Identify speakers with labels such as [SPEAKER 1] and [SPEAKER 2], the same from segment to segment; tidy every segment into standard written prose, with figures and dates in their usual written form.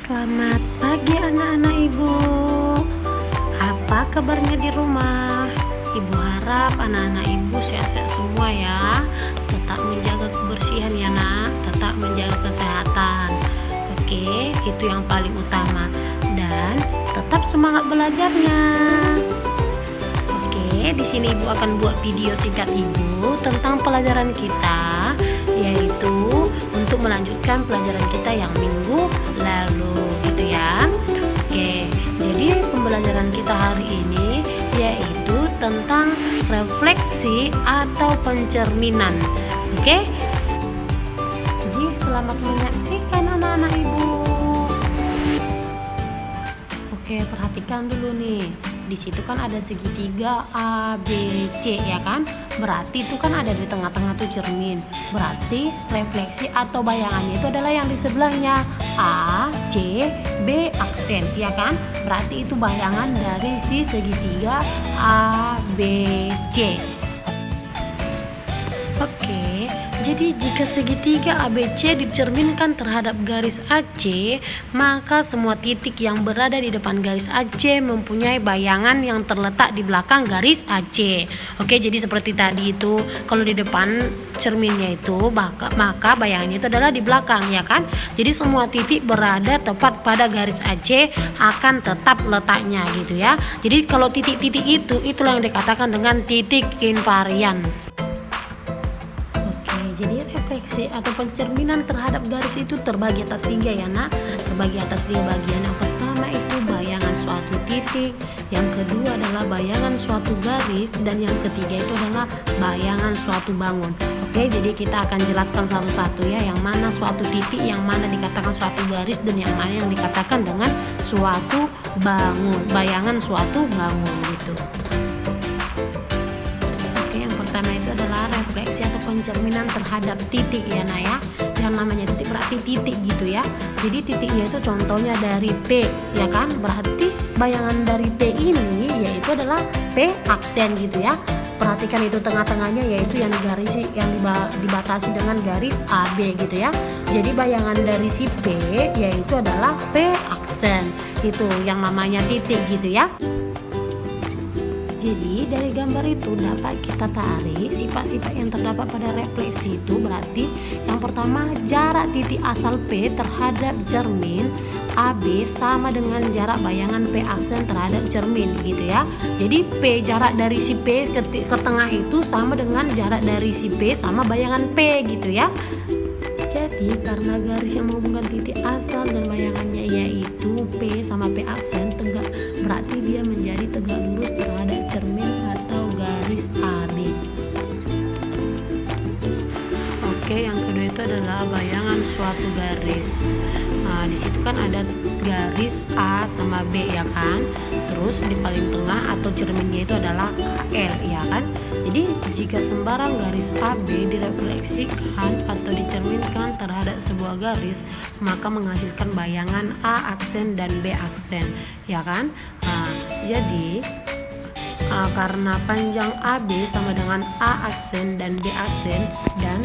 [SPEAKER 1] Selamat pagi anak-anak ibu. Apa kabarnya di rumah? Ibu harap anak-anak ibu sehat-sehat semua ya. Tetap menjaga kebersihan ya nak, tetap menjaga kesehatan. Oke, itu yang paling utama. Dan tetap semangat belajarnya. Oke, di sini ibu akan buat video singkat ibu tentang pelajaran kita, yaitu untuk melanjutkan pelajaran kita yang minggu lalu gitu ya. Oke, jadi pembelajaran kita hari ini yaitu tentang refleksi atau pencerminan. Oke, jadi selamat menyaksikan anak-anak ibu. Oke, perhatikan dulu nih. Di situ kan ada segitiga A, B, C ya kan? Berarti itu kan ada di tengah-tengah tuh cermin. Berarti refleksi atau bayangannya itu adalah yang di sebelahnya A, C, B aksen ya kan? Berarti itu bayangan dari si segitiga A, B, C. Oke, jadi jika segitiga ABC dicerminkan terhadap garis AC, maka semua titik yang berada di depan garis AC mempunyai bayangan yang terletak di belakang garis AC. Oke, jadi seperti tadi itu, kalau di depan cerminnya itu, maka bayangannya itu adalah di belakang ya kan? Jadi semua titik berada tepat pada garis AC akan tetap letaknya gitu ya. Jadi kalau titik-titik itu, itulah yang dikatakan dengan titik invarian. Jadi refleksi atau pencerminan terhadap garis itu terbagi atas tiga ya nak. Terbagi atas tiga bagian. Yang pertama itu bayangan suatu titik, yang kedua adalah bayangan suatu garis, dan yang ketiga itu adalah bayangan suatu bangun. Oke, jadi kita akan jelaskan satu-satu ya, yang mana suatu titik, yang mana dikatakan suatu garis, dan yang mana yang dikatakan dengan suatu bangun, bayangan suatu bangun gitu. Pertama itu adalah refleksi atau pencerminan terhadap titik ya nak ya. Yang namanya titik berarti titik gitu ya. Jadi titiknya itu contohnya dari P ya kan. Berarti bayangan dari P ini yaitu adalah P aksen gitu ya. Perhatikan itu tengah-tengahnya yaitu yang digarisi, yang dibatasi dengan garis AB gitu ya. Jadi bayangan dari si P yaitu adalah P aksen. Itu yang namanya titik gitu ya. Jadi dari gambar itu dapat kita tarik sifat-sifat yang terdapat pada refleksi itu. Berarti yang pertama, jarak titik asal P terhadap cermin AB sama dengan jarak bayangan P aksen terhadap cermin gitu ya. Jadi P, jarak dari si P ke tengah itu sama dengan jarak dari si P sama bayangan P gitu ya. Jadi karena garis yang menghubungkan titik asal dan bayangannya yaitu P sama P aksen tegak, berarti dia menjadi tegak lurus terhadap cermin atau garis AB. Oke, yang kedua itu adalah bayangan suatu garis. Nah, di situ kan ada garis A sama B ya kan. Terus di paling tengah atau cerminnya itu adalah KL ya kan. Jadi jika sembarang garis AB direfleksikan atau dicerminkan terhadap sebuah garis, maka menghasilkan bayangan A aksen dan B aksen ya kan. Nah, jadi karena panjang AB sama dengan A aksen dan B aksen, dan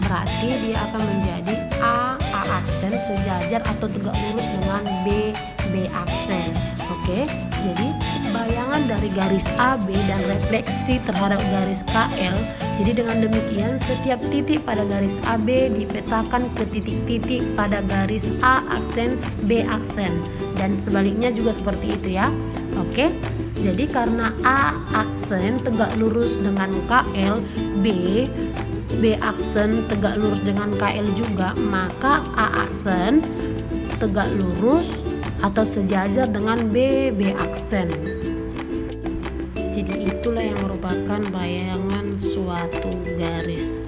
[SPEAKER 1] berarti dia akan menjadi A aksen sejajar atau tegak lurus dengan B aksen. Oke, jadi bayangan dari garis AB dan refleksi terhadap garis KL. Jadi dengan demikian setiap titik pada garis AB dipetakan ke titik-titik pada garis A aksen B aksen, dan sebaliknya juga seperti itu ya. Oke, jadi karena A aksen tegak lurus dengan KL, B aksen tegak lurus dengan KL juga, maka A aksen tegak lurus atau sejajar dengan B aksen. Jadi itulah yang merupakan bayangan suatu garis.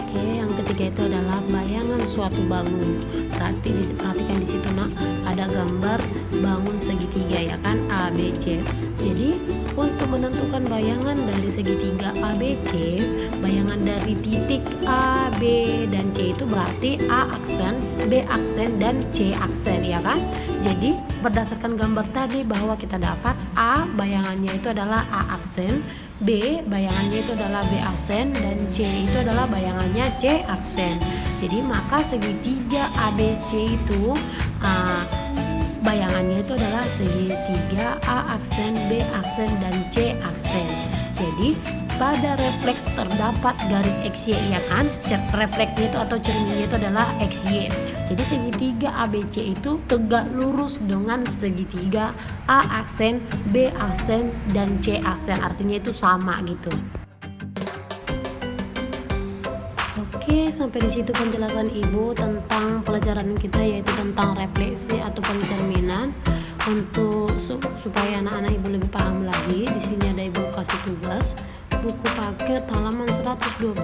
[SPEAKER 1] Oke, yang ketiga itu adalah bayangan suatu bangun. Berarti perhatikan di situ nak, ada gambar bangun segitiga ya kan, A, B, C. Jadi untuk menentukan bayangan dari segitiga ABC, bayangan dari titik A, B, dan C itu berarti A aksen, B aksen, dan C aksen ya kan. Jadi berdasarkan gambar tadi bahwa kita dapat A bayangannya itu adalah A aksen, B bayangannya itu adalah B aksen dan C itu adalah bayangannya C aksen. Jadi maka segitiga ABC itu bayangannya itu adalah segitiga A aksen, B aksen, dan C aksen. Jadi pada refleks terdapat garis XY, ya kan? Refleksnya itu atau cerminnya itu adalah XY. Jadi segitiga ABC itu tegak lurus dengan segitiga A aksen, B aksen, dan C aksen. Artinya itu sama gitu. Oke, sampai di situ penjelasan Ibu tentang pelajaran kita, yaitu tentang refleksi atau pencerminan. Untuk supaya anak-anak Ibu lebih paham lagi, di sini ada Ibu kasih tugas buku paket halaman 121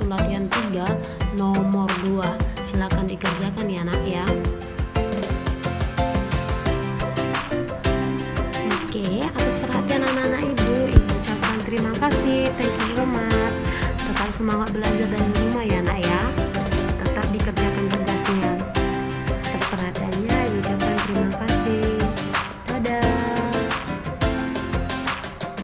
[SPEAKER 1] latihan 3 nomor 2. Silakan dikerjakan ya nak ya. Oke, atas perhatian anak-anak Ibu ucapkan terima kasih. Thank you so much. Tetap semangat belajar dan di rumah ya nak ya. Tetap dikerjakan